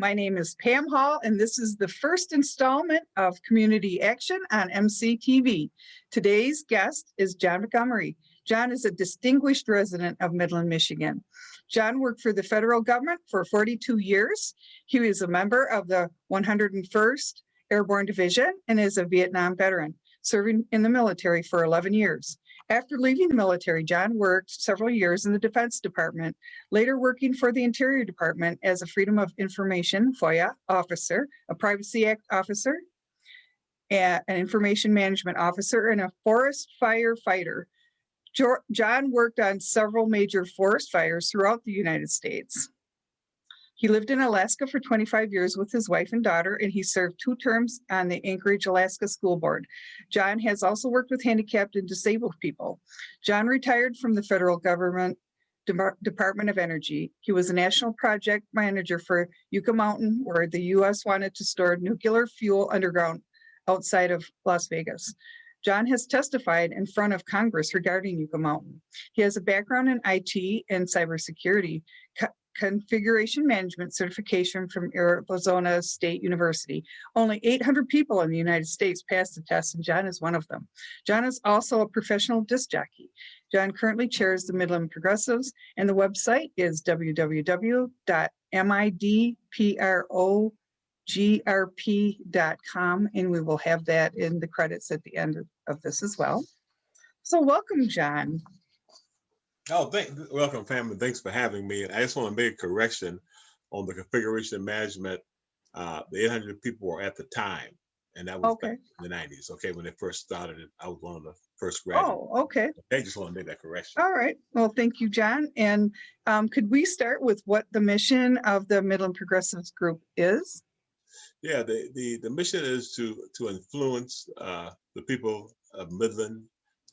My name is Pam Hall, and this is the first installment of Community Action on MCTV. Today's guest is John Montgomery. John is a distinguished resident of Midland, Michigan. John worked for the federal government for 42 years. He was a member of the 101st Airborne Division and is a Vietnam veteran, serving in the military for 11 years. After leaving the military, John worked several years in the Defense Department, later working for the Interior Department as a Freedom of Information FOIA officer, a Privacy Act officer, an Information Management officer, and a forest firefighter. John worked on several major forest fires throughout the United States. He lived in Alaska for 25 years with his wife and daughter, and he served 2 terms on the Anchorage, Alaska School Board. John has also worked with handicapped and disabled people. John retired from the federal government Department of Energy. He was a national project manager for Yucca Mountain, where the U.S. wanted to store nuclear fuel underground outside of Las Vegas. John has testified in front of Congress regarding Yucca Mountain. He has a background in IT and cybersecurity, configuration management certification from Arizona State University. Only 800 people in the United States passed the test, and John is one of them. John is also a professional disc jockey. John currently chairs the Midland Progressives, and the website is www.MIDPROGRP.com, and we will have that in the credits at the end of this as well. So welcome, John. Oh, welcome, family. Thanks for having me. I just want to make a correction on the configuration management. The 800 people were at the time, and that was back in the 90s. Okay, when they first started it, I was one of the first graduates. Oh, okay. I just want to make that correction. All right. Well, thank you, John. And could we start with what the mission of the Midland Progressives Group is? Yeah, the mission is to influence the people of Midland,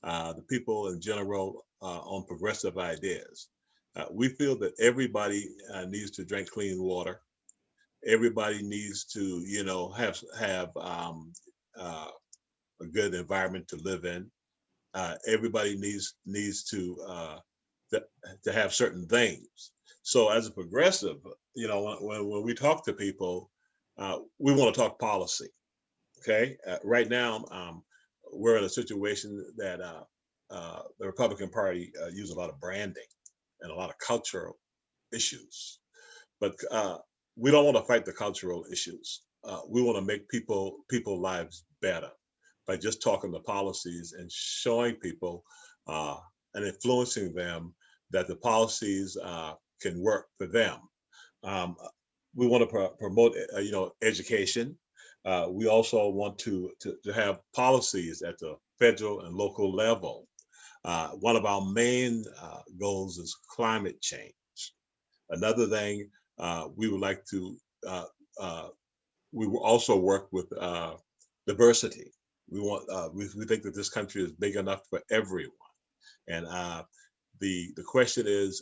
the people in general, on progressive ideas. We feel that everybody needs to drink clean water. Everybody needs to, have a good environment to live in. Everybody needs to have certain things. So as a progressive, when we talk to people, we want to talk policy. Okay, right now we're in a situation that the Republican Party use a lot of branding and a lot of cultural issues, but we don't want to fight the cultural issues. We want to make people's lives better by just talking the policies and showing people and influencing them that the policies can work for them. We want to promote, education. We also want to have policies at the federal and local level. One of our main goals is climate change. Another thing we would like to, we will also work with diversity. We think that this country is big enough for everyone. And the question is,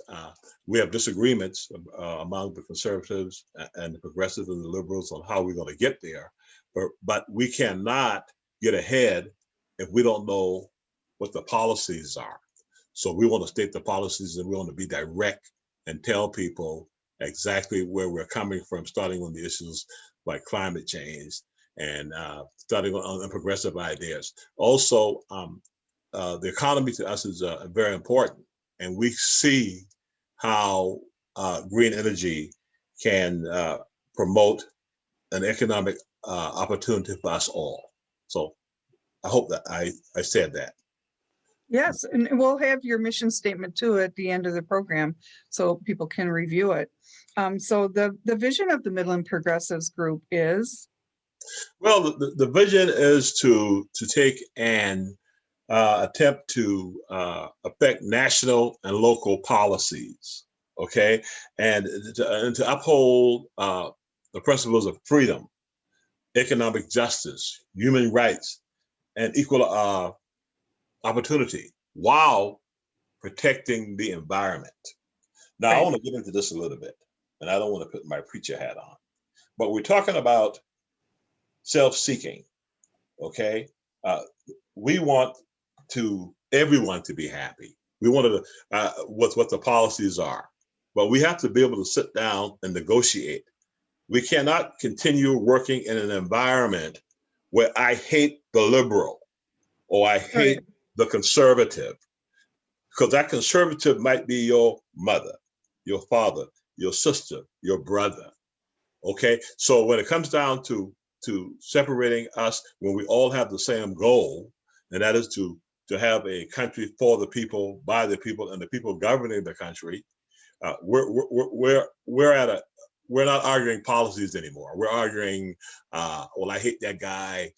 we have disagreements among the conservatives and the progressives and the liberals on how we're going to get there, but we cannot get ahead if we don't know what the policies are. So we want to state the policies, and we want to be direct and tell people exactly where we're coming from, starting on the issues like climate change and starting on progressive ideas. Also, the economy to us is very important, and we see how green energy can promote an economic opportunity for us all. So I hope that I said that. Yes, and we'll have your mission statement too at the end of the program so people can review it. So the vision of the Midland Progressives Group is? Well, the vision is to take and attempt to affect national and local policies, okay? And to uphold the principles of freedom, economic justice, human rights, and equal opportunity while protecting the environment. Now, I want to get into this a little bit, and I don't want to put my preacher hat on, but we're talking about self-seeking, okay? We want everyone to be happy. We want what the policies are, but we have to be able to sit down and negotiate We cannot continue working in an environment where I hate the liberal or I hate Right. the conservative, because that conservative might be your mother, your father, your sister, your brother. Okay, so when it comes down to separating us, when we all have the same goal, and that is to have a country for the people, by the people, and the people governing the country, we're at a we're not arguing policies anymore. We're arguing, well, I hate that guy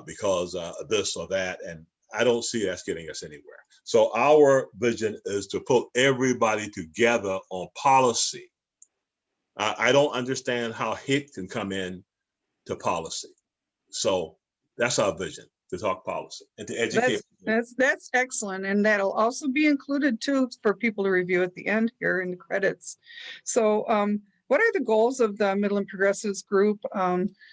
because this or that, and I don't see that's getting us anywhere. So our vision is to put everybody together on policy. I don't understand how hate can come in to policy. So that's our vision, to talk policy and to educate. That's excellent, and that'll also be included too for people to review at the end here in the credits. So, what are the goals of the Midland Progressives group?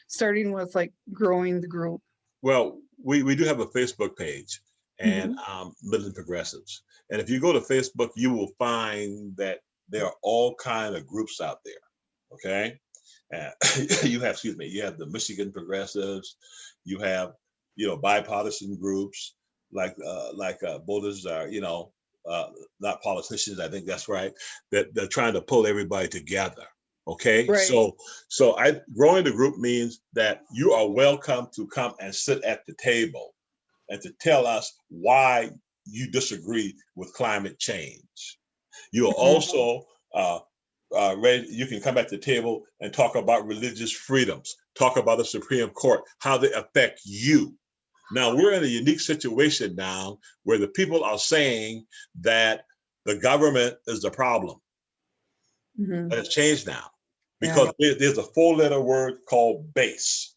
Starting with like growing the group. Well, we do have a Facebook page, and Midland Progressives. And if you go to Facebook, you will find that there are all kinds of groups out there. Okay, you have, you have the Michigan Progressives, you have, bipartisan groups like voters are, not politicians. I think that's right. That they're trying to pull everybody together. Okay, Right. So growing the group means that you are welcome to come and sit at the table and to tell us why you disagree with climate change. You are also ready. You can come at the table and talk about religious freedoms, talk about the Supreme Court, how they affect you. Now we're in a unique situation now where the people are saying that the government is the problem. But it's changed now because there's a 4-letter word called base.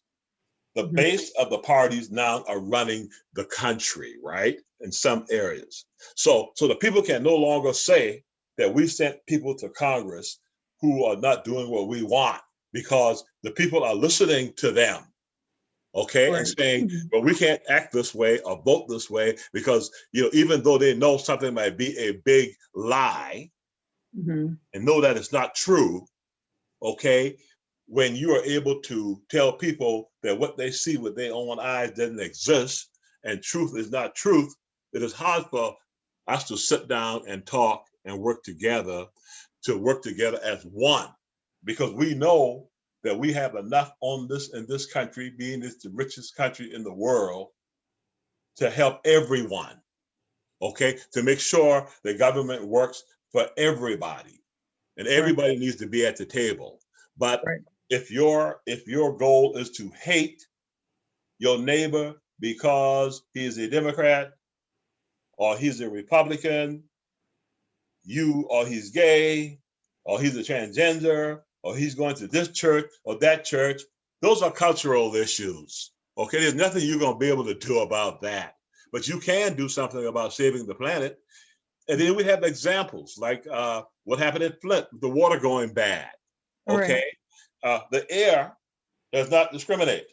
The base of the parties now are running the country, right? In some areas. So the people can no longer say that we sent people to Congress who are not doing what we want, because the people are listening to them, okay, and saying, well, we can't act this way or vote this way because, even though they know something might be a big lie and know that it's not true, okay, when you are able to tell people that what they see with their own eyes doesn't exist and truth is not truth, it is hard for us to sit down and talk and work together as one, because we know that we have enough on this in this country, being this the richest country in the world, to help everyone, okay, to make sure the government works for everybody, and everybody needs to be at the table. But if your goal is to hate your neighbor because he's a Democrat or he's a Republican, or he's gay, or he's a transgender, or he's going to this church or that church, those are cultural issues. Okay, there's nothing you're going to be able to do about that. But you can do something about saving the planet. And then we have examples like what happened in Flint, the water going bad. Okay, the air does not discriminate.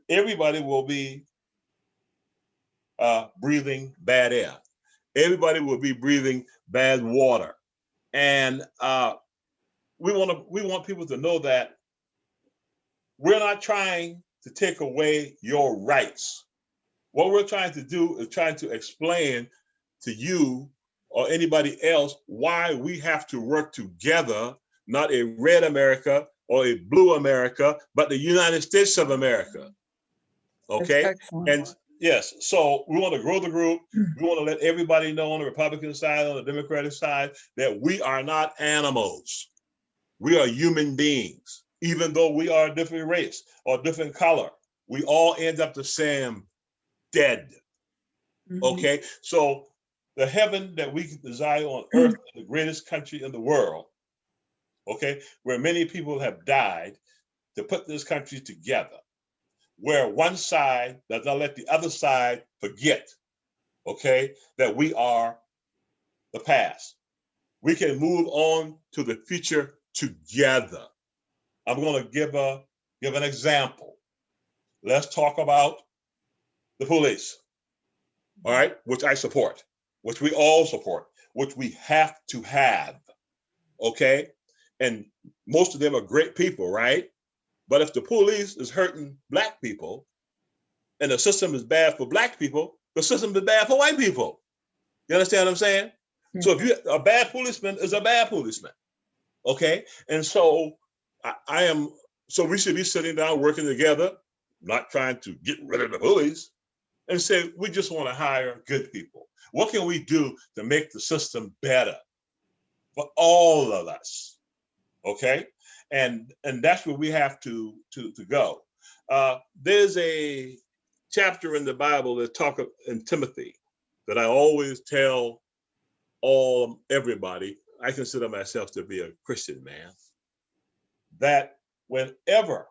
Everybody will be breathing bad air. Everybody will be breathing bad water. And we want people to know that we're not trying to take away your rights. What we're trying to do is trying to explain to you or anybody else why we have to work together, not a red America or a blue America, but the United States of America. Okay? And yes, so we want to grow the group. We want to let everybody know on the Republican side, on the Democratic side, that we are not animals. We are human beings. Even though we are a different race or different color, we all end up the same, dead. Okay? So the heaven that we desire on earth, the greatest country in the world, okay, where many people have died to put this country together, where one side does not let the other side forget, okay, that we are the past. We can move on to the future together. I'm going to give an example. Let's talk about the police, all right, which I support, which we all support, which we have to have, okay? and most of them are great people, right? But if the police is hurting Black people and the system is bad for Black people, the system is bad for white people. You understand what I'm saying? So if you a bad policeman is a bad policeman, okay? And so so we should be sitting down working together, not trying to get rid of the bullies, and say, we just want to hire good people. What can we do to make the system better for all of us? Okay, and that's where we have to go. There's a chapter in the Bible that talk in Timothy that I always tell everybody. I consider myself to be a Christian man. That whenever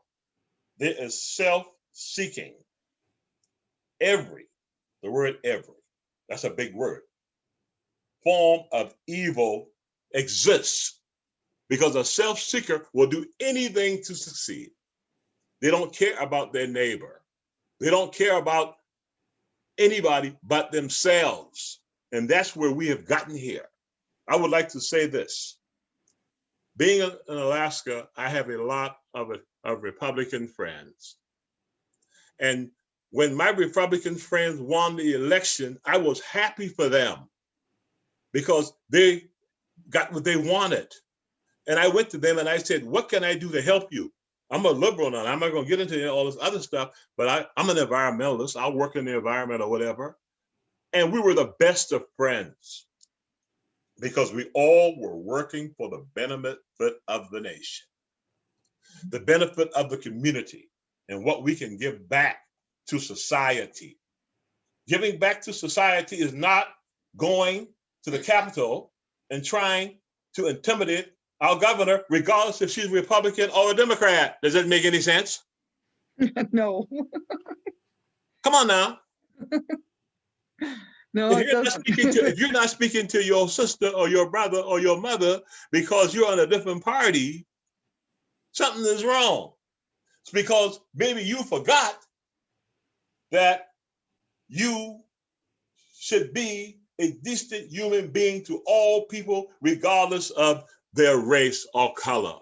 there is self-seeking, the word every, that's a big word, form of evil exists, because a self-seeker will do anything to succeed. They don't care about their neighbor. They don't care about anybody but themselves. And that's where we have gotten here. I would like to say this. Being in Alaska, I have a lot of Republican friends. And when my Republican friends won the election, I was happy for them because they got what they wanted. And I went to them and I said, what can I do to help you? I'm a liberal now. I'm not going to get into all this other stuff, but I'm an environmentalist. I'll work in the environment or whatever. And we were the best of friends because we all were working for the benefit of the nation, the benefit of the community, and what we can give back to society. Giving back to society is not going to the Capitol and trying to intimidate our governor, regardless if she's Republican or a Democrat. Does that make any sense? No. Come on now. No, it doesn't. If you're not speaking to your sister or your brother or your mother because you're on a different party, something is wrong. It's because maybe you forgot that you should be a decent human being to all people, regardless of their race or color.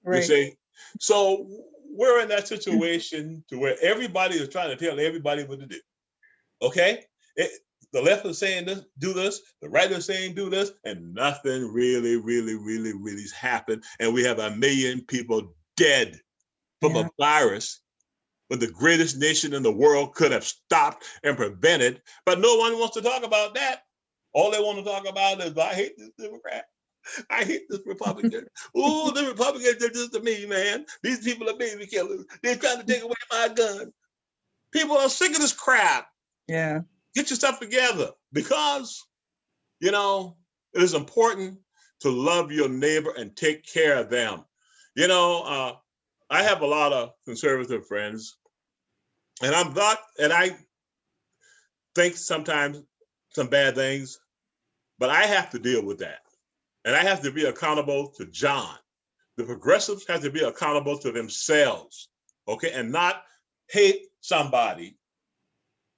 Right. You see? So we're in that situation to where everybody is trying to tell everybody what to do. Okay? The left is saying this, do this, the right is saying do this, and nothing really has happened. And we have 1 million people dead from a virus when the greatest nation in the world could have stopped and prevented, but no one wants to talk about that. All they want to talk about is, I hate this Democrat. I hate this Republican. Ooh, the Republicans did this to me, man. These people are baby killers. They're trying to take away my gun. People are sick of this crap. Yeah. Get yourself together, because, it is important to love your neighbor and take care of them. I have a lot of conservative friends, and I think sometimes some bad things, but I have to deal with that. And I have to be accountable to John. The progressives have to be accountable to themselves, okay, and not hate somebody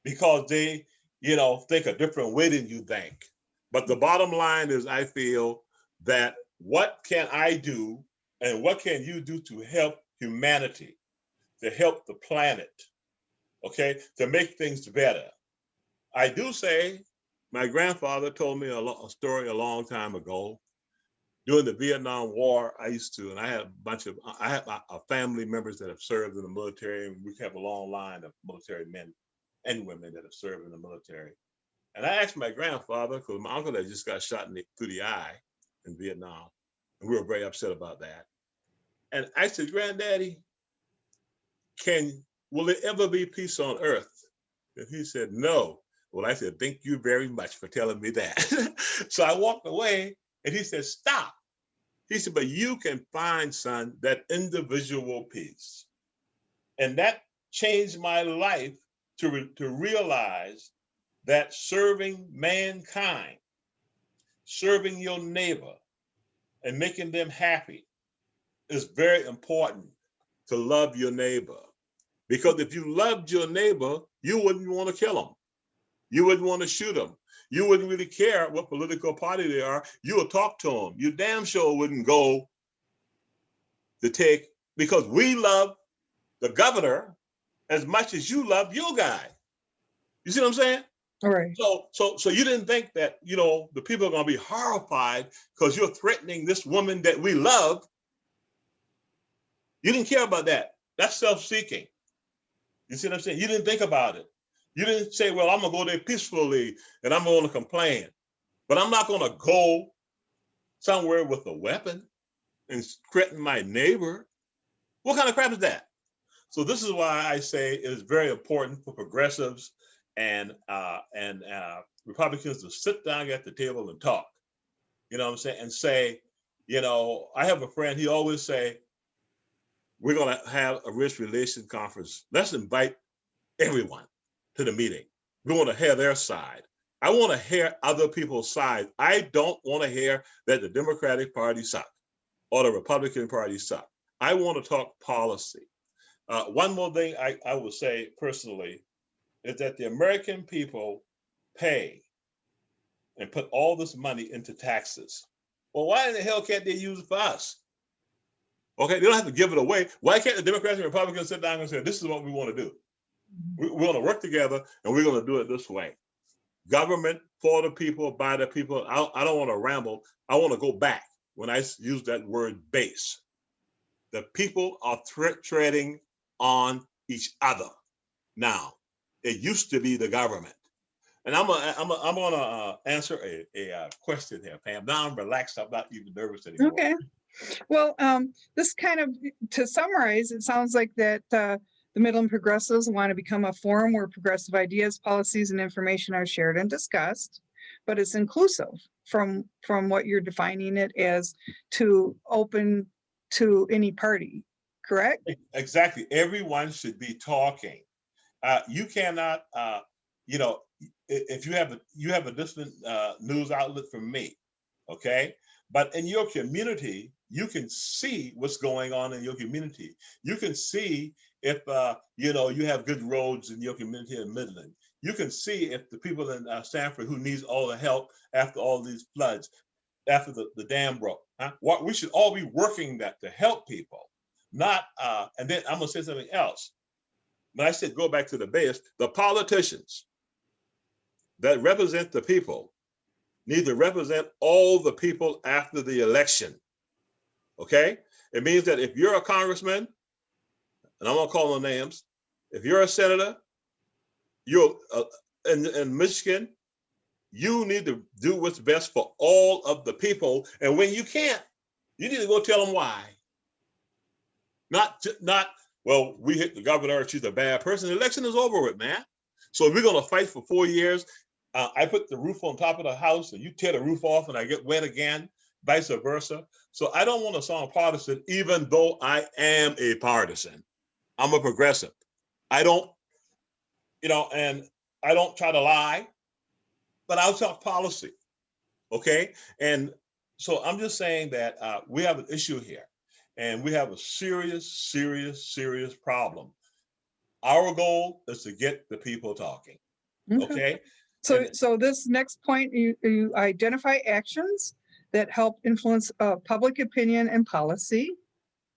because they, think a different way than you think. But the bottom line is, I feel that what can I do and what can you do to help humanity, to help the planet, okay, to make things better? I do say, my grandfather told me a story a long time ago. During the Vietnam War, I have family members that have served in the military, and we have a long line of military men and women that have served in the military. And I asked my grandfather, because my uncle had just got shot through the eye in Vietnam, and we were very upset about that. And I said, Granddaddy, will there ever be peace on earth? And he said, no. Well, I said, thank you very much for telling me that. So I walked away, and he said, stop. He said, but you can find, son, that individual peace. And that changed my life to realize that serving mankind, serving your neighbor, and making them happy is very important, to love your neighbor. Because if you loved your neighbor, you wouldn't want to kill them. You wouldn't want to shoot them. you wouldn't really care what political party they are. You would talk to them. You damn sure wouldn't go to take, because we love the governor as much as you love your guy. You see what I'm saying? All right. So you didn't think that, you know, the people are going to be horrified because you're threatening this woman that we love. You didn't care about that. That's self-seeking. You see what I'm saying? You didn't think about it. You didn't say, well, I'm going to go there peacefully and I'm going to complain, but I'm not going to go somewhere with a weapon and threaten my neighbor. What kind of crap is that? So this is why I say it is very important for progressives and Republicans to sit down at the table and talk. You know what I'm saying? And say, you know, I have a friend, he always say, we're going to have a race relations conference. Let's invite everyone to the meeting. We want to hear their side. I want to hear other people's side. I don't want to hear that the Democratic Party suck or the Republican Party suck. I want to talk policy. One more thing I would say personally is that the American people pay and put all this money into taxes. Well, why in the hell can't they use it for us? Okay, they don't have to give it away. Why can't the Democrats and Republicans sit down and say, this is what we want to do? We're going to work together and we're going to do it this way. Government for the people, by the people. I don't want to ramble. I want to go back when I use that word base. The people are treading on each other now. It used to be the government. And I'm gonna answer a question here, Pam. Now I'm relaxed. I'm not even nervous anymore. Okay. Well, this kind of, to summarize, it sounds like that the Midland Progressives want to become a forum where progressive ideas, policies, and information are shared and discussed, but it's inclusive from what you're defining it as, to open to any party, correct? Exactly. Everyone should be talking. You cannot, you know, if you have a distant news outlet from me, okay? But in your community, you can see what's going on in your community. You can see if, you know, you have good roads in your community in Midland. You can see if the people in Sanford who needs all the help after all these floods, after the dam broke. What we should all be working that to help people, not, and then I'm gonna say something else. When I said go back to the base, the politicians that represent the people need to represent all the people after the election, okay? It means that if you're a congressman, and I'm gonna call no names, if you're a senator, you're in Michigan, you need to do what's best for all of the people. And when you can't, you need to go tell them why. Not, well, we hit the governor, she's a bad person. The election is over with, man. So if we're gonna fight for 4 years, I put the roof on top of the house and you tear the roof off and I get wet again, vice versa. So I don't want to sound partisan, even though I am a partisan. I'm a progressive. I don't, you know, and I don't try to lie, but I'll talk policy, okay? And so I'm just saying that we have an issue here and we have a serious problem. Our goal is to get the people talking, okay? So this next point, you identify actions that help influence public opinion and policy.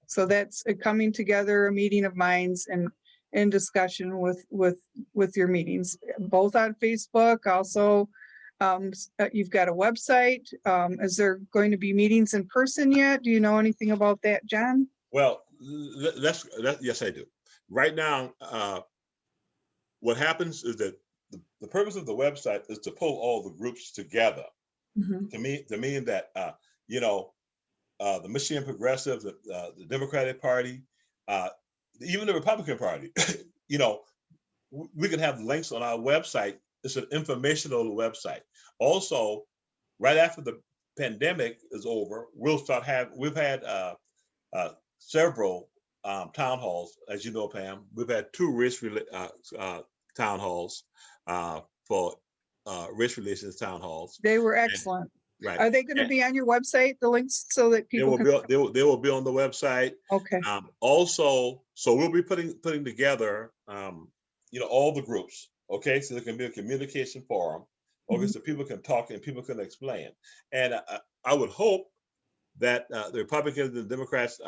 So that's a coming together, a meeting of minds, and in discussion with your meetings, both on Facebook. Also, you've got a website. Is there going to be meetings in person yet? Do you know anything about that, John? Well, yes, I do. Right now, what happens is that the purpose of the website is to pull all the groups together. Mm-hmm. To mean that you know, the Michigan Progressives, the Democratic Party, even the Republican Party, you know, we can have links on our website. It's an informational website. Also, right after the pandemic is over, we've had several town halls, as you know, Pam. We've had 2 race town halls for race relations town halls. They were excellent. Right. Are they going to be on your website, the links, so that people they will be on the website. Okay. Also, so we'll be putting together, you know, all the groups. Okay, so there can be a communication forum. Okay, so people can talk and people can explain. And I would hope that the Republicans and Democrats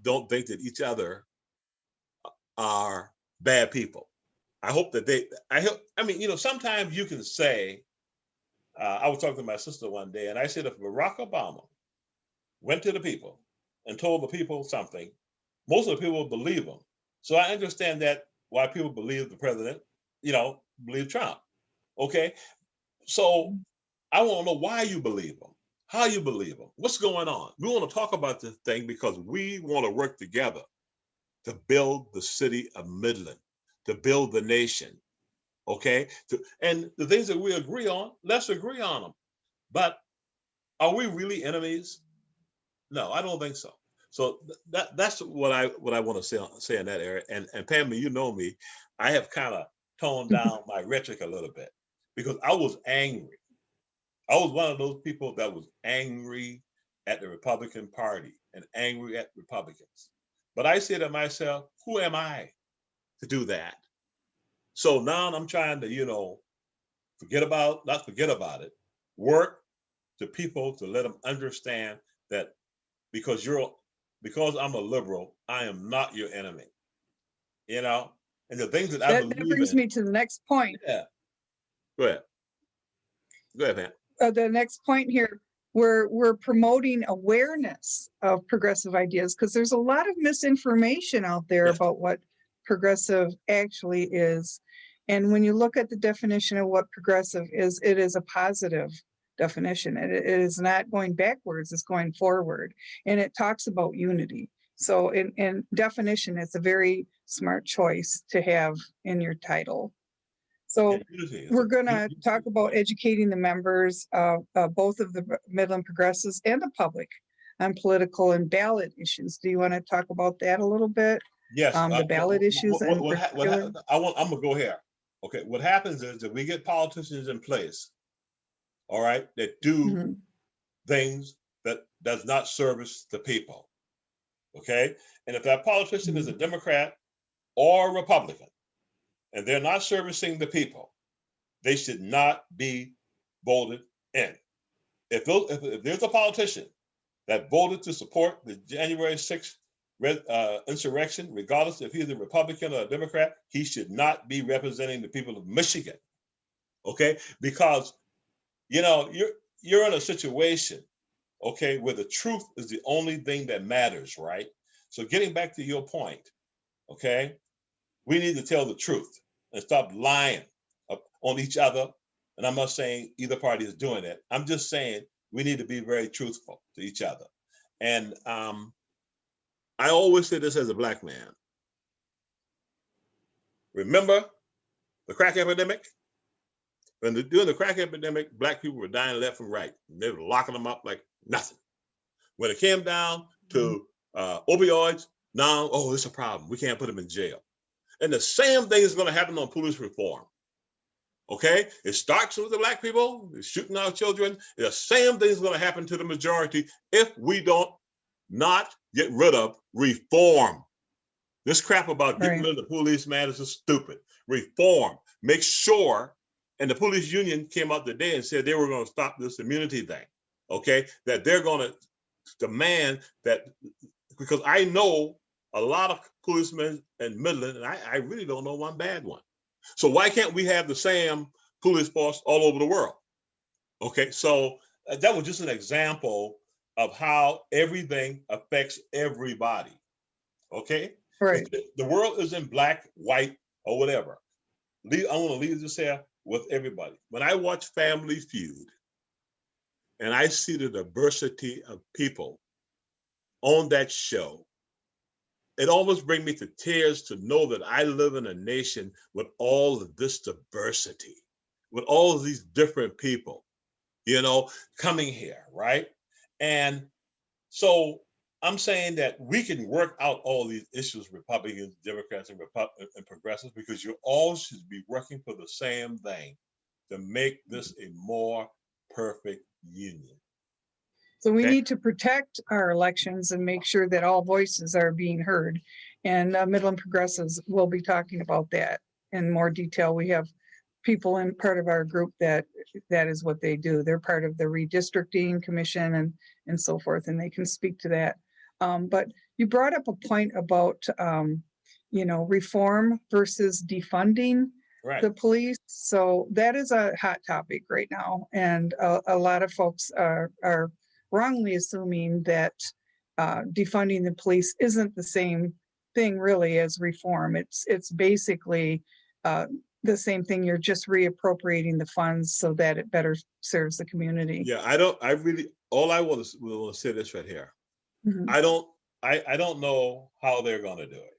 don't think that each other are bad people. I hope that I mean, you know, sometimes you can say, I was talking to my sister one day, and I said, if Barack Obama went to the people and told the people something, most of the people would believe him. So I understand that why people believe the president, you know, believe Trump. Okay. So I want to know why you believe him, how you believe him, what's going on. We want to talk about this thing because we want to work together to build the city of Midland, to build the nation. Okay. And the things that we agree on, let's agree on them. But are we really enemies? No, I don't think so. So that's what I want to say in that area. And Pam, you know me, I have kind of toned down my rhetoric a little bit because I was angry. I was one of those people that was angry at the Republican Party and angry at Republicans. But I said to myself, who am I to do that? So now I'm trying to, you know, not forget about it, work to people to let them understand that because I'm a liberal, I am not your enemy. You know, and the things that I believe that brings me to the next point. Yeah. Go ahead. Go ahead, man. The next point here, we're promoting awareness of progressive ideas because there's a lot of misinformation out there about what progressive actually is. And when you look at the definition of what progressive is, it is a positive definition. It is not going backwards, it's going forward. And it talks about unity. So in definition, it's a very smart choice to have in your title. So we're going to talk about educating the members of both of the Midland Progressives and the public on political and ballot issues. Do you want to talk about that a little bit? Yes. The ballot issues. I'm gonna go here. Okay. What happens is that we get politicians in place, all right, that do things that does not service the people. Okay. And if that politician is a Democrat or a Republican, and they're not servicing the people, they should not be voted in. If there's a politician that voted to support the January 6th insurrection, regardless if he's a Republican or a Democrat, he should not be representing the people of Michigan. Okay, because you know you're in a situation, okay, where the truth is the only thing that matters, right? So getting back to your point, okay, we need to tell the truth and stop lying on each other. And I'm not saying either party is doing it. I'm just saying we need to be very truthful to each other. And I always say this as a Black man. Remember the crack epidemic? During the crack epidemic, Black people were dying left and right. They were locking them up like nothing. When it came down to opioids, now, oh, it's a problem. We can't put them in jail. And the same thing is going to happen on police reform. Okay? It starts with the Black people, shooting our children. The same thing is going to happen to the majority if we don't not get rid of reform. This crap about getting rid of the police, man, is just stupid. Reform. Make sure, and the police union came out today and said they were going to stop this immunity thing. Okay? That they're going to demand that, because I know a lot of policemen in Midland, and I really don't know one bad one. So why can't we have the same police force all over the world? Okay, so that was just an example of how everything affects everybody. Okay, right. The world isn't black, white, or whatever. I want to leave this here with everybody. When I watch Family Feud, and I see the diversity of people on that show, it almost brings me to tears to know that I live in a nation with all of this diversity, with all of these different people, you know, coming here, right? And so I'm saying that we can work out all these issues, Republicans, Democrats, and progressives, because you all should be working for the same thing, to make this a more perfect union. So we need to protect our elections and make sure that all voices are being heard. And Midland Progressives will be talking about that in more detail. We have people in part of our group that is what they do. They're part of the redistricting commission and so forth, and they can speak to that. But you brought up a point about, reform versus defunding the police. So that is a hot topic right now. And a lot of folks are wrongly assuming that defunding the police isn't the same thing really as reform. It's basically the same thing. You're just reappropriating the funds so that it better serves the community. Yeah, all I want to say this right here. Mm-hmm. I don't know how they're going to do it.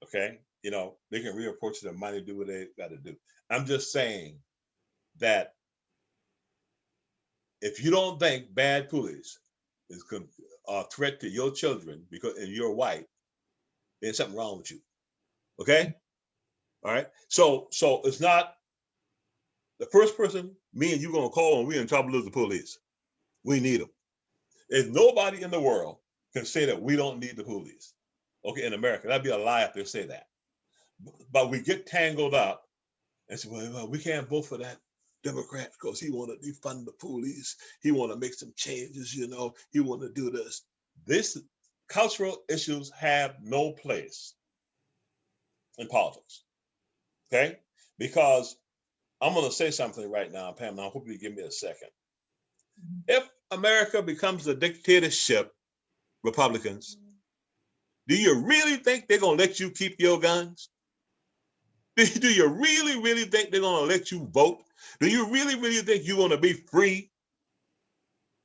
Okay. They can reapproach their money, do what they got to do. I'm just saying that if you don't think bad police is a threat to your children and you're white, there's something wrong with you. Okay. All right. So it's not the first person me and you going to call when we're in trouble is the police. We need them. There's nobody in the world can say that we don't need the police. Okay, in America, that'd be a lie if they say that. But we get tangled up and say, well, we can't vote for that Democrat because he want to defund the police. He want to make some changes, he want to do this. This cultural issues have no place in politics. Okay? Because I'm going to say something right now, Pam, and I hope you give me a second. If America becomes a dictatorship, Republicans, do you really think they're going to let you keep your guns? Do you really, really think they're going to let you vote? Do you really, really think you're going to be free?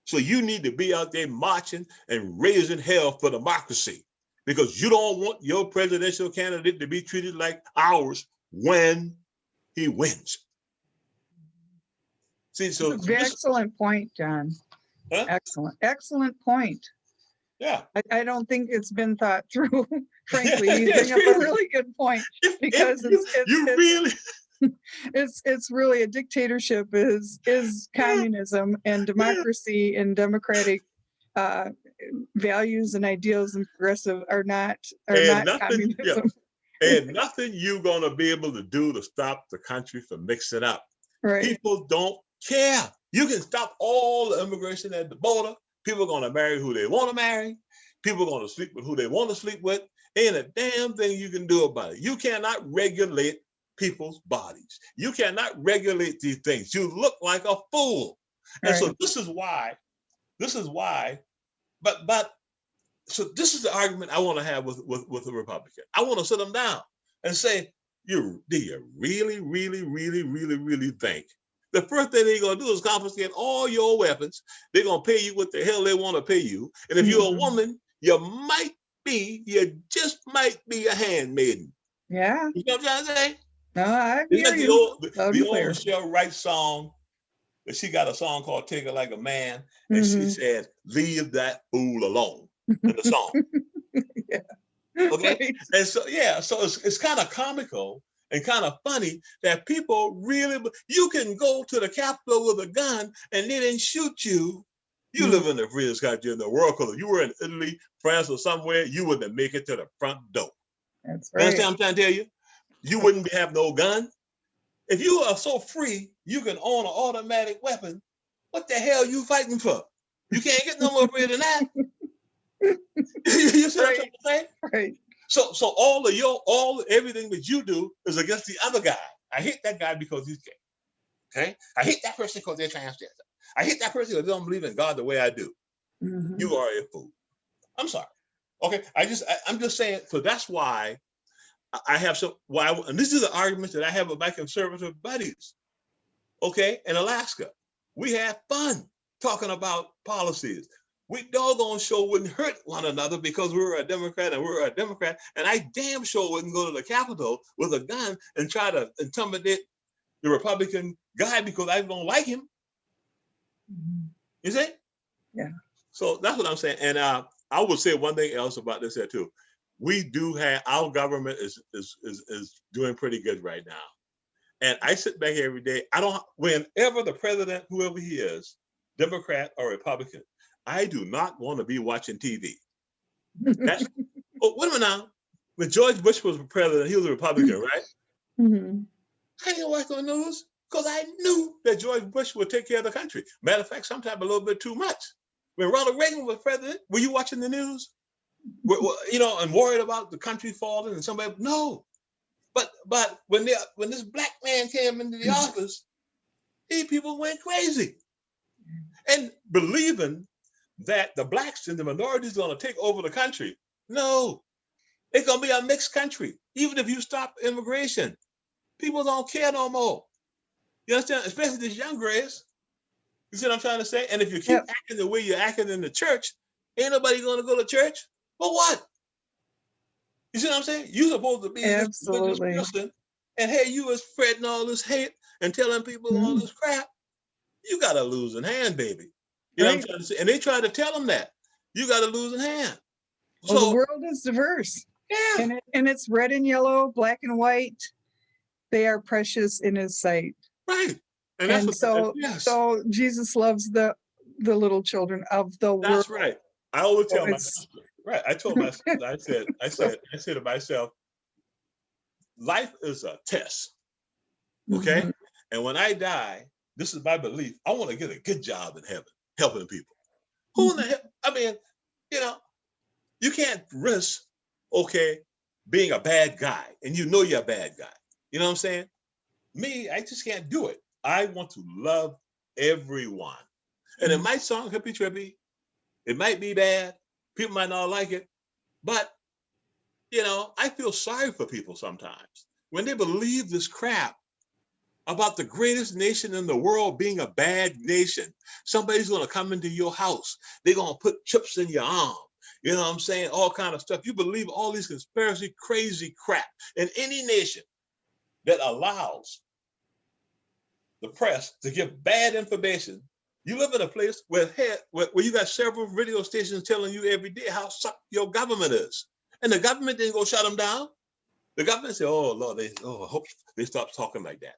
So you need to be out there marching and raising hell for democracy because you don't want your presidential candidate to be treated like ours when he wins. See, so it's a very excellent point, John. Huh? Excellent point. Yeah. I don't think it's been thought through, frankly. You bring up a really good point because it's really a dictatorship is communism, and democracy and democratic values and ideals and progressive are not communism. And nothing you're gonna be able to do to stop the country from mixing up. Right. People don't care. You can stop all the immigration at the border. People are going to marry who they want to marry. People are going to sleep with who they want to sleep with. Ain't a damn thing you can do about it. You cannot regulate people's bodies. You cannot regulate these things. You look like a fool. And so this is why, so this is the argument I want to have with the Republican. I want to sit them down and say, do you really, really, really, really, really think the first thing they're going to do is confiscate all your weapons? They're going to pay you what the hell they want to pay you. And if you're a woman, you just might be a handmaiden. Yeah. You know what I'm trying to say? No, I hear you. The old Michelle Wright song, she got a song called Take It Like a Man. And she said, leave that fool alone in the song. Yeah. Okay. Right. And so, so it's kind of comical and kind of funny that people really, you can go to the Capitol with a gun and they didn't shoot you. You live in the freest country in the world, because if you were in Italy, France, or somewhere, you wouldn't make it to the front door. That's right. You understand what I'm trying to tell you? You wouldn't have no gun. If you are so free, you can own an automatic weapon. What the hell are you fighting for? You can't get no more free than that. You see what I'm trying to say? Right. So everything that you do is against the other guy. I hate that guy because he's gay. Okay? I hate that person because they're transgender. I hate that person because they don't believe in God the way I do. You are a fool. I'm sorry. Okay? I'm just saying, so that's why I have and this is the argument that I have with my conservative buddies. Okay? In Alaska, we had fun talking about policies. We doggone sure wouldn't hurt one another because we were a Democrat and we're a Democrat. And I damn sure wouldn't go to the Capitol with a gun and try to intimidate the Republican guy because I don't like him. You see? Yeah. So that's what I'm saying. And I would say one thing else about this here too. We do have, our government is doing pretty good right now. And I sit back here every day. Whenever the president, whoever he is, Democrat or Republican, I do not want to be watching TV. Wait a minute now. When George Bush was president, he was a Republican, right? I didn't watch the news because I knew that George Bush would take care of the country. Matter of fact, sometimes a little bit too much. When Ronald Reagan was president, were you watching the news? You know, and worried about the country falling and somebody? No. But when this black man came into the office, these people went crazy and believing that the blacks and the minorities are going to take over the country. No, it's going to be a mixed country. Even if you stop immigration, people don't care no more. You understand? Especially this young grace. You see what I'm trying to say? And if you keep acting the way you're acting in the church, ain't nobody going to go to church. For what? You see what I'm saying? You're supposed to be this religious person, and hey, you was spreading all this hate and telling people all this crap. You got a losing hand, baby. You know what I'm trying to say? And they try to tell them that. You got a losing hand. Well, so the world is diverse. Yeah. And it's red and yellow, black and white. They are precious in his sight. Right. And so Jesus loves the little children of the world. That's right. I always tell my sister, right. I told my sister, I said to myself, life is a test. Okay. Mm-hmm. And when I die, this is my belief. I want to get a good job in heaven, helping people. Who in the hell? I mean, you know, you can't risk, being a bad guy, and you know you're a bad guy. You know what I'm saying? Me, I just can't do it. I want to love everyone. And it might sound hippie trippy. It might be bad. People might not like it. But, you know, I feel sorry for people sometimes when they believe this crap about the greatest nation in the world being a bad nation. Somebody's going to come into your house. They're going to put chips in your arm. You know what I'm saying? All kind of stuff. You believe all these conspiracy, crazy crap. In any nation that allows the press to give bad information, you live in a place where you got several radio stations telling you every day how suck your government is. And the government didn't go shut them down. The government said, oh, Lord, I hope they stop talking like that.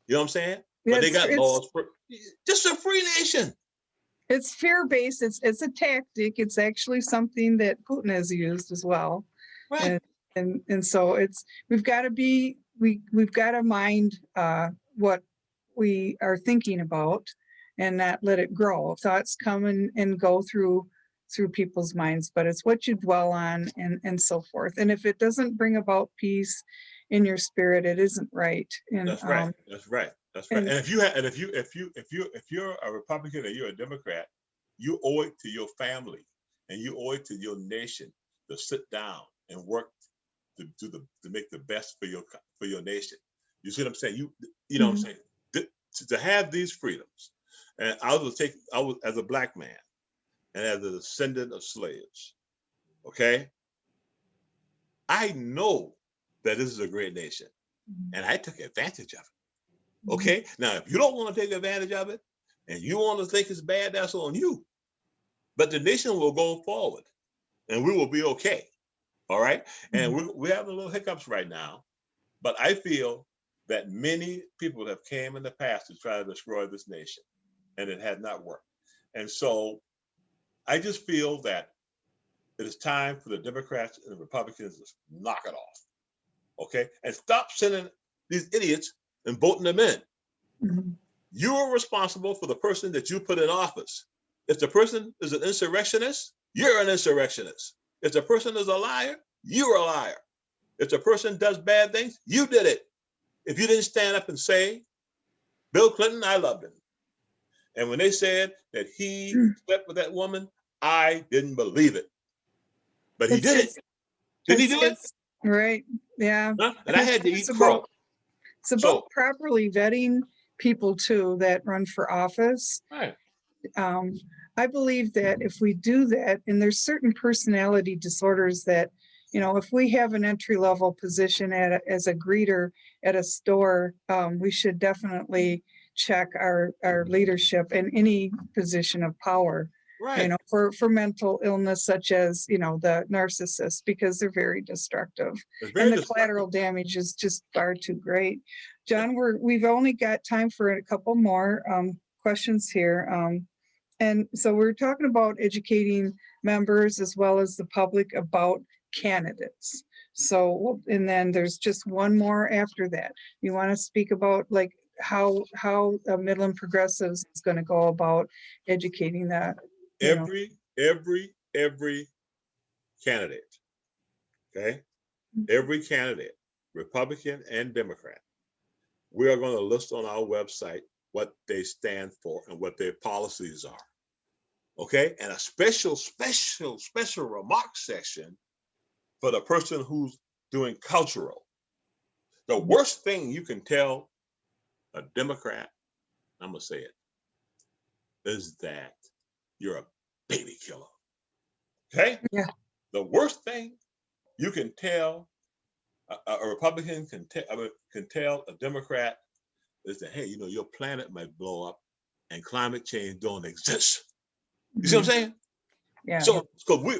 You know what I'm saying? Yeah, but they got laws for just a free nation. It's fear-based. It's a tactic. It's actually something that Putin has used as well. Right. And so we've got to mind what we are thinking about and not let it grow. Thoughts come and go through people's minds, but it's what you dwell on and so forth. And if it doesn't bring about peace in your spirit, it isn't right. And that's right. That's right. That's right. And if you're a Republican or you're a Democrat, you owe it to your family and you owe it to your nation to sit down and work to make the best for your nation. You see what I'm saying? You know what I'm saying? To have these freedoms, and I was as a black man and as a descendant of slaves. Okay, I know that this is a great nation, and I took advantage of it. Okay, now if you don't want to take advantage of it, and you want to think it's bad, that's on you. But the nation will go forward, and we will be okay. All right, and we're having a little hiccups right now, but I feel that many people have came in the past to try to destroy this nation, and it has not worked. And so I just feel that it is time for the Democrats and the Republicans to knock it off, okay? And stop sending these idiots and voting them in. Mm-hmm. You are responsible for the person that you put in office. If the person is an insurrectionist, you're an insurrectionist. If the person is a liar, you're a liar. If the person does bad things, you did it. If you didn't stand up and say, Bill Clinton, I loved him. And when they said that he slept with that woman, I didn't believe it. But he did it. Did he do it? Right. Yeah. Huh? And I had to eat crow. It's about properly vetting people too that run for office. Right. I believe that if we do that, and there's certain personality disorders that, you know, if we have an entry-level position as a greeter at a store, we should definitely check our leadership in any position of power. Right. You know, for mental illness, such as, you know, the narcissist, because they're very destructive. The collateral damage is just far too great. John, we've only got time for a couple more questions here. And so we're talking about educating members as well as the public about candidates. So, and then there's just one more after that. You want to speak about like how Midland Progressives is going to go about educating that, you know. Every candidate, okay? Every candidate, Republican and Democrat, we are going to list on our website what they stand for and what their policies are. Okay, and a special remarks section for the person who's doing cultural. The worst thing you can tell a Democrat, I'm gonna say it, is that you're a baby killer. Okay? Yeah. The worst thing you can tell a Republican can tell a Democrat is that, hey, you know, your planet might blow up and climate change don't exist. You see what I'm saying? Yeah. So, because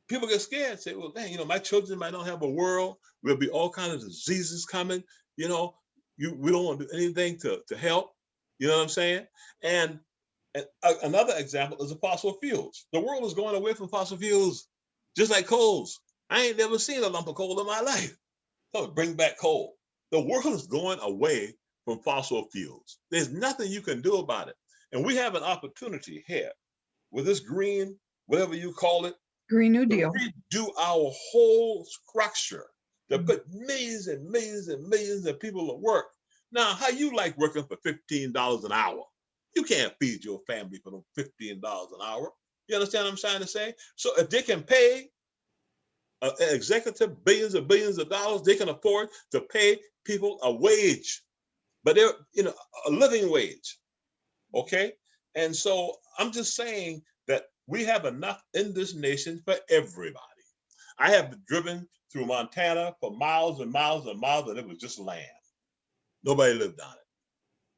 people get scared and say, well, dang, you know, my children might not have a world. There'll be all kinds of diseases coming. You know, we don't want to do anything to help. You know what I'm saying? And another example is the fossil fuels. The world is going away from fossil fuels, just like coals. I ain't never seen a lump of coal in my life. So bring back coal. The world is going away from fossil fuels. There's nothing you can do about it. And we have an opportunity here with this green, whatever you call it, Green New Deal, redo our whole structure, to put millions and millions and millions of people to work. Now, how you like working for $15 an hour? You can't feed your family for $15 an hour. You understand what I'm trying to say? So if they can pay an executive billions and billions of dollars, they can afford to pay people a wage, but they're, you know, a living wage. Okay? And so I'm just saying that we have enough in this nation for everybody. I have driven through Montana for miles and miles and miles, and it was just land. Nobody lived on it.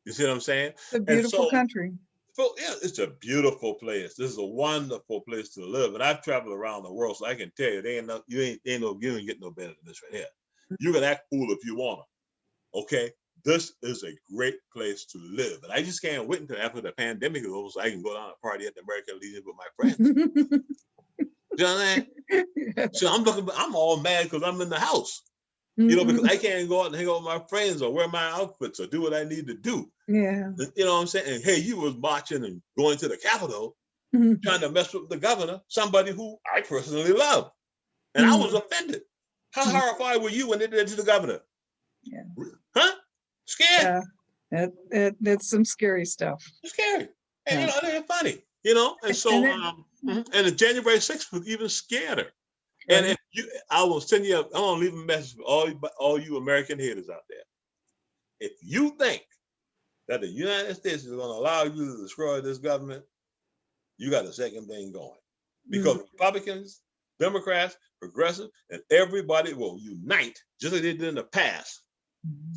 You see what I'm saying? it's a beautiful country. So yeah, it's a beautiful place. This is a wonderful place to live. And I've traveled around the world, so I can tell you, you ain't get no better than this right here. You can act cool if you want to. Okay? This is a great place to live. And I just can't wait until after the pandemic is over so I can go down and party at the American Legion with my friends. You know what I mean? So I'm all mad because I'm in the house. You know, because I can't go out and hang out with my friends or wear my outfits or do what I need to do. Yeah. You know what I'm saying? And hey, you was marching and going to the Capitol, trying to mess with the governor, somebody who I personally love. And I was offended. How horrified were you when they did it to the governor? Yeah. Huh? Scared? Yeah. That's some scary stuff. It's scary. And you know, it ain't funny. You know, and so and the January 6th was even scarier. And if I will send you, I'm gonna leave a message for all you American haters out there. If you think that the United States is gonna allow you to destroy this government, you got a second thing going. Because Republicans, Democrats, progressives, and everybody will unite, just like they did in the past,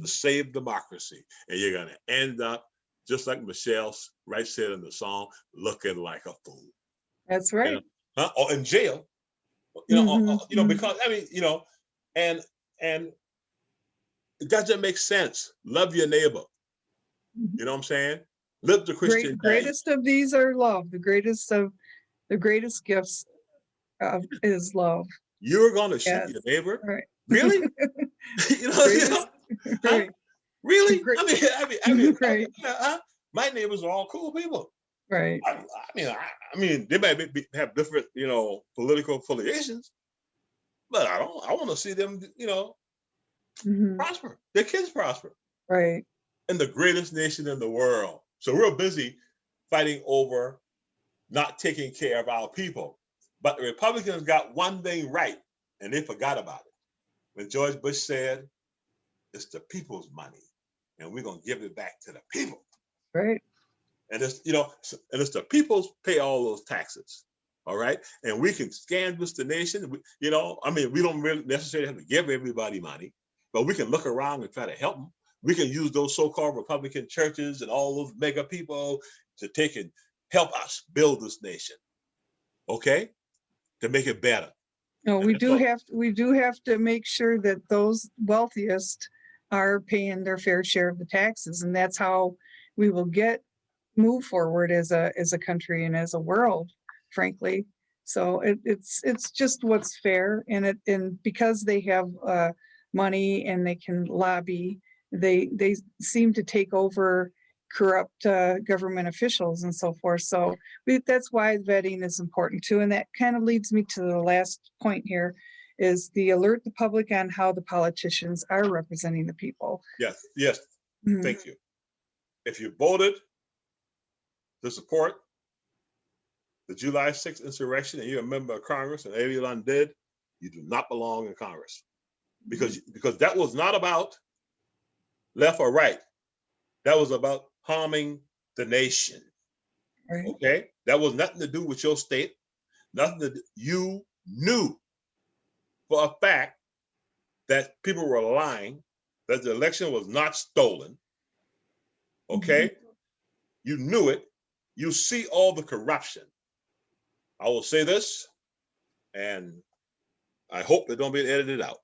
to save democracy. And you're gonna end up, just like Michelle Wright said in the song, looking like a fool. That's right. You know? Or in jail. You know, because I mean, you know, and it doesn't make sense. Love your neighbor. You know what I'm saying? Live the Christian greatest of these are love. The greatest gifts is love. You're gonna shoot your neighbor? Right. Really? you know? Right. Really? I mean, right. My neighbors are all cool people. Right. I mean, they might have different, you know, political affiliations, but I want to see them, you know, prosper. Their kids prosper. Right. In the greatest nation in the world. So we're busy fighting over not taking care of our people. But the Republicans got one thing right, and they forgot about it. When George Bush said, it's the people's money, and we're going to give it back to the people. Right. And it's, you know, and it's the people pay all those taxes, all right? And we can canvass the nation. You know, I mean, we don't really necessarily have to give everybody money, but we can look around and try to help them. We can use those so-called Republican churches and all those mega people to take and help us build this nation, okay? To make it better. No, we do have to make sure that those wealthiest are paying their fair share of the taxes, and that's how we will move forward as a country and as a world, frankly. So it's just what's fair, and because they have money and they can lobby, they seem to take over corrupt government officials and so forth. So that's why vetting is important too. And that kind of leads me to the last point here, is the alert the public on how the politicians are representing the people. Yes, yes. Mhm. Thank you. If you voted to support the July 6th insurrection and you're a member of Congress and everyone did, you do not belong in Congress, because that was not about left or right. That was about harming the nation. Right. Okay, that was nothing to do with your state. Nothing to do. You knew for a fact that people were lying, that the election was not stolen. Okay, you knew it. You see all the corruption. I will say this, and I hope it don't be edited out.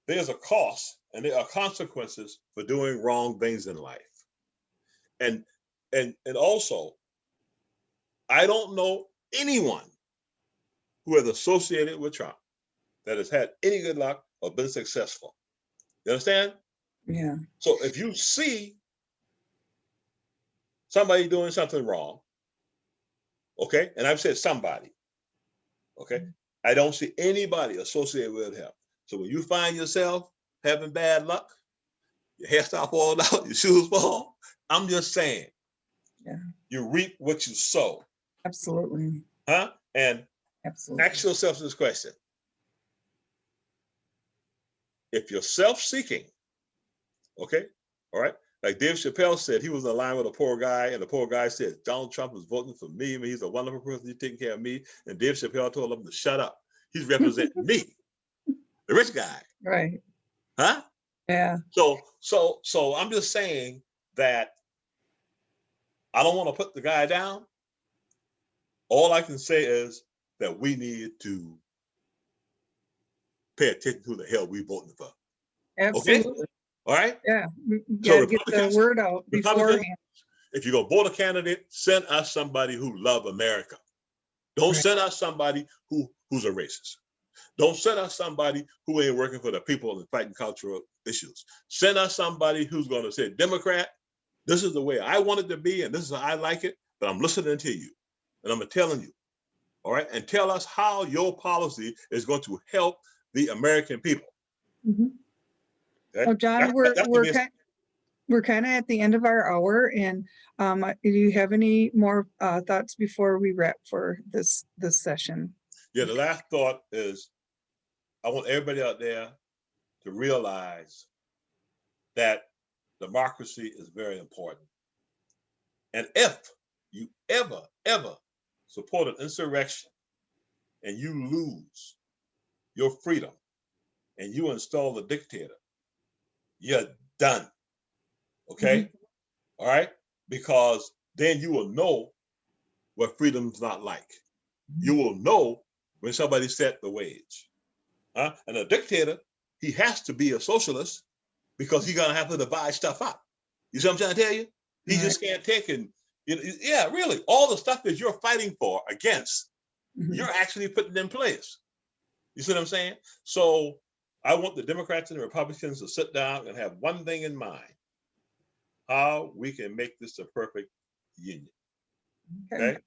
There's a cost and there are consequences for doing wrong things in life. And also, I don't know anyone who has associated with Trump that has had any good luck or been successful. You understand? Yeah. So if you see somebody doing something wrong, okay, and I've said somebody, okay, I don't see anybody associated with him. So when you find yourself having bad luck, your hairstyle falling out, your shoes fall, I'm just saying, Yeah. you reap what you sow. Absolutely. Huh? And Absolutely. ask yourself this question. If you're self-seeking, okay, all right, like Dave Chappelle said, he was in line with a poor guy, and the poor guy said, Donald Trump is voting for me. I mean, he's a wonderful person. He's taking care of me. And Dave Chappelle told him to shut up. He's representing me, the rich guy. Right. Huh? Yeah. So I'm just saying that I don't want to put the guy down. All I can say is that we need to pay attention to who the hell we voting for. Absolutely. Okay? All right? Yeah. We So gotta get the word out beforehand. if you're gonna vote a candidate, send us somebody who love America. Don't send us somebody who's a racist. Don't send us somebody who ain't working for the people and fighting cultural issues. Send us somebody who's gonna say, Democrat, this is the way I want it to be, and this is how I like it, but I'm listening to you. And I'm telling you, all right? And tell us how your policy is going to help the American people. Mm-hmm. Okay? Oh, John, we're kind of at the end of our hour, and do you have any more thoughts before we wrap for this session? Yeah, the last thought is, I want everybody out there to realize that democracy is very important. And if you ever support an insurrection and you lose your freedom and you install a dictator, you're done. Okay? Mm-hmm. All right? Because then you will know what freedom's not like. You will know when somebody set the wage. And a dictator, he has to be a socialist because he's gonna have to divide stuff up. You see what I'm trying to tell you? He just can't take and, yeah, really, all the stuff that you're fighting for against, you're actually putting in place. You see what I'm saying? So I want the Democrats and the Republicans to sit down and have one thing in mind: how we can make this a perfect union. Okay?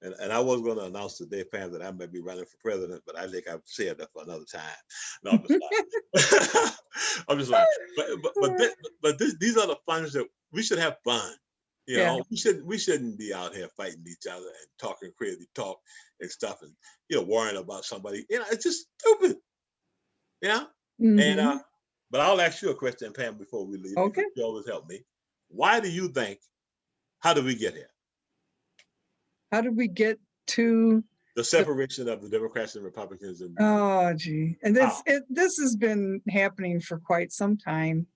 And I was going to announce today, Pam, that I may be running for president, but I think I've said that for another time. No, I'm just lying. I'm just lying. But these are the funds that we should have fun. You know, we shouldn't be out here fighting each other and talking crazy talk and stuff, and worrying about somebody. It's just stupid. Yeah. And but I'll ask you a question, Pam, before we leave. Okay. You always help me. Why do you think? How did we get here? How did we get to the separation of the Democrats and Republicans? Oh, gee. And this has been happening for quite some time.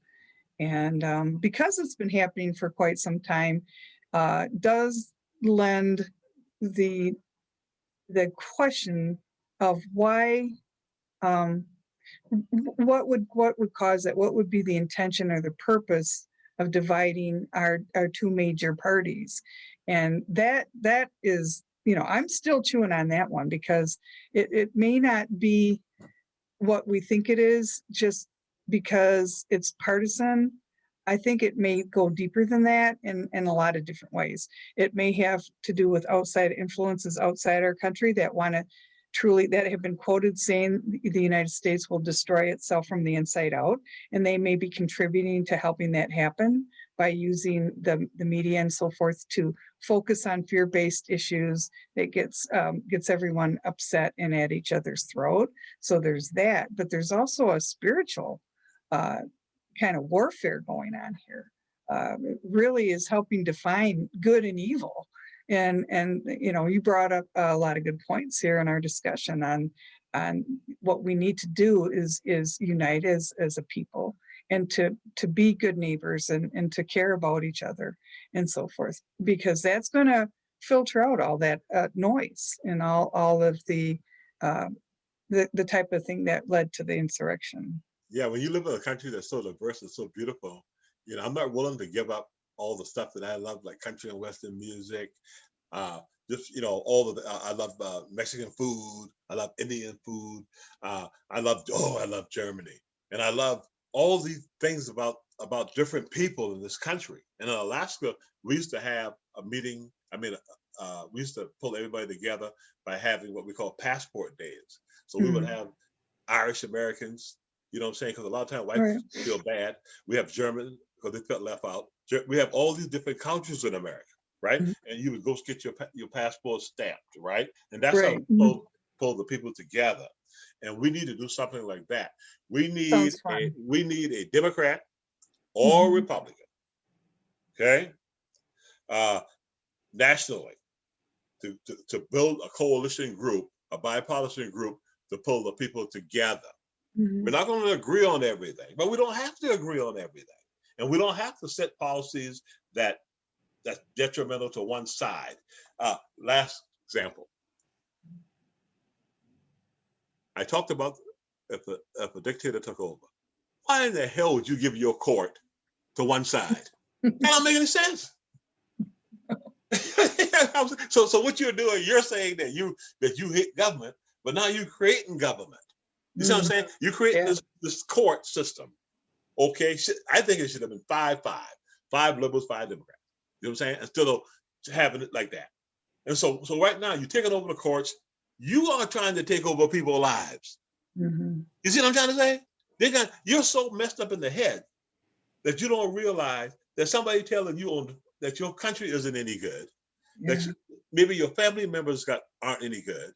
And because it's been happening for quite some time, does lend the question of why, what would cause it? What would be the intention or the purpose of dividing our two major parties. And that is, I'm still chewing on that one, because it may not be what we think it is just because it's partisan. I think it may go deeper than that in a lot of different ways. It may have to do with outside influences outside our country that want to that have been quoted saying the United States will destroy itself from the inside out. And they may be contributing to helping that happen by using the media and so forth to focus on fear-based issues that gets everyone upset and at each other's throat. So there's that, but there's also a spiritual kind of warfare going on here. It really is helping define good and evil. And you brought up a lot of good points here in our discussion on what we need to do is unite as a people, and to be good neighbors and to care about each other and so forth, because that's going to filter out all that noise and all of the type of thing that led to the insurrection. Yeah, when you live in a country that's so diverse and so beautiful, I'm not willing to give up all the stuff that I love, like country and Western music. All of I love Mexican food. I love Indian food. I love Germany, and I love all these things about different people in this country. And in Alaska, we used to have a meeting. We used to pull everybody together by having what we call passport days. So we would have Irish Americans, because a lot of times white people feel bad. We have German because they felt left out. We have all these different cultures in America, right? And you would go get your passport stamped, right? And that's how we pull the people together. And we need to do something like that. We need a Democrat or Republican, okay, nationally, to build a coalition group, a bipartisan group to pull the people together. We're not going to agree on everything, but we don't have to agree on everything. And we don't have to set policies that's detrimental to one side. Last example. I talked about if a dictator took over, why in the hell would you give your court to one side? That don't make any sense. So what you're doing, you're saying that you hate government, but now you're creating government. You see what I'm saying? You're creating this court system. Okay, I think it should have been 5-5. 5 liberals, 5 Democrats. You know what I'm saying? Instead of having it like that. And so right now, you're taking over the courts. You are trying to take over people's lives. You see what I'm trying to say? You're so messed up in the head that you don't realize that somebody telling you that your country isn't any good, that maybe your family members aren't any good.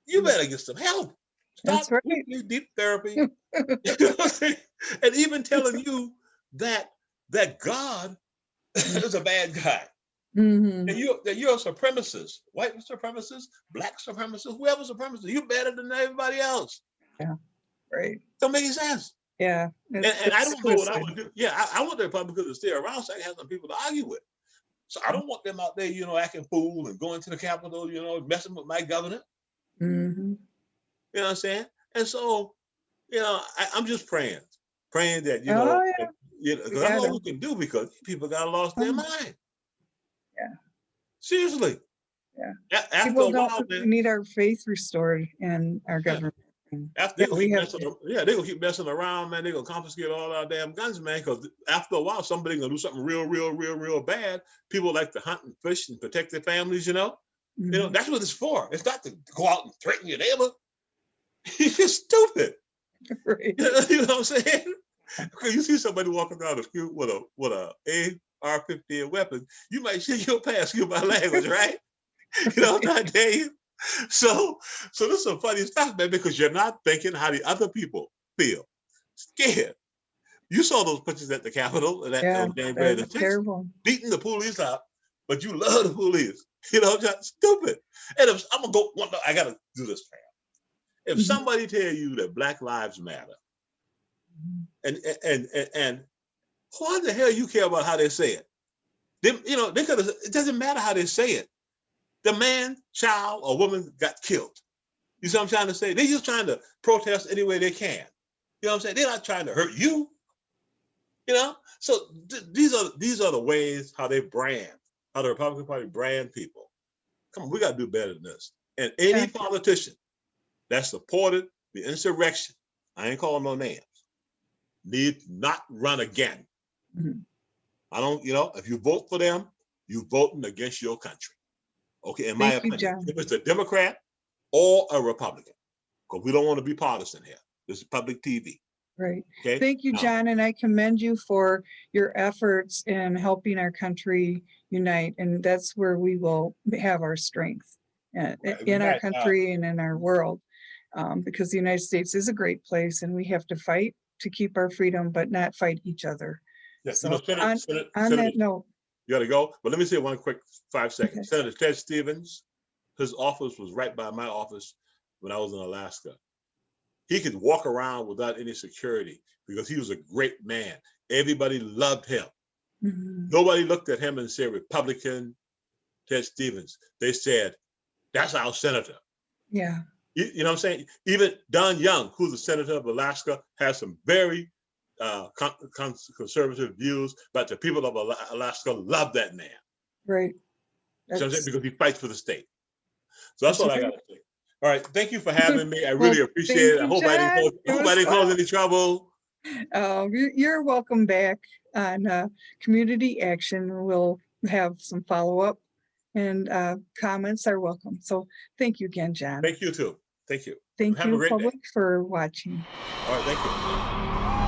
You better get some help. Stop weekly deep therapy. You know what I'm saying? And even telling you that God is a bad guy. And you're a supremacist, white supremacist, black supremacist, whoever supremacist, you're better than everybody else. Yeah, right. Don't make any sense. Yeah. And I don't know what I would do. Yeah, I want the Republicans to stay around so I can have some people to argue with. So I don't want them out there, acting fool and going to the Capitol, messing with my governor. You know what I'm saying? And so, I'm just praying that, because that's all we can do, because people got lost their mind. Yeah. Seriously. Yeah. After people a while, we need our faith restored in our government. After they're gonna keep messing around, man. They're gonna confiscate all our damn guns, man. Because after a while, somebody's gonna do something real bad. People like to hunt and fish and protect their families, that's what it's for. It's not to go out and threaten your neighbor. He's just stupid. Right. You know what I'm saying? Because you see somebody walking down the street with a AR-15 weapon, you might shoot your past, excuse my language, right? You know what I'm trying to tell you? So this is some funny stuff, man, because you're not thinking how the other people feel. Scared. You saw those pictures at the Capitol, and that terrible. Beating the police up, but you love the police. Just stupid. And if I'm gonna go, I gotta do this, fam. If somebody tell you that Black Lives Matter, and why the hell you care about how they say it? It doesn't matter how they say it. The man, child, or woman got killed. You see what I'm trying to say? They're just trying to protest any way they can. You know what I'm saying? They're not trying to hurt you. You You know, so these are the ways how they brand, how the Republican Party brand people. Come on, we got to do better than this. And any politician that supported the insurrection, I ain't calling no names, need not run again. I don't, if you vote for them, you voting against your country. Okay, in my opinion, if it's a Democrat or a Republican, because we don't want to be partisan here. This is public TV. Right. Okay. Thank you, John, and I commend you for your efforts in helping our country unite, and that's where we will have our strength in our country and in our world, because the United States is a great place, and we have to fight to keep our freedom, but not fight each other. Yeah, So Senator, on that note, you got to go, but let me say one quick 5 seconds. Okay. Senator Ted Stevens, his office was right by my office when I was in Alaska. He could walk around without any security because he was a great man. Everybody loved him. Nobody looked at him and said, Republican Ted Stevens. They said, that's our senator. Yeah. You know what I'm saying? Even Don Young, who's the senator of Alaska, has some very conservative views, but the people of Alaska love that man. Right. You know what I'm saying? Because he fights for the state. So that's all I got to say. All right, thank you for having me. I really appreciate it. I hope I didn't cause any trouble. You're welcome back on Community Action. We'll have some follow-up, and comments are welcome. So thank you again, John. Thank you too. Thank you. Thank Have a you, great public, day. for watching. All right, thank you.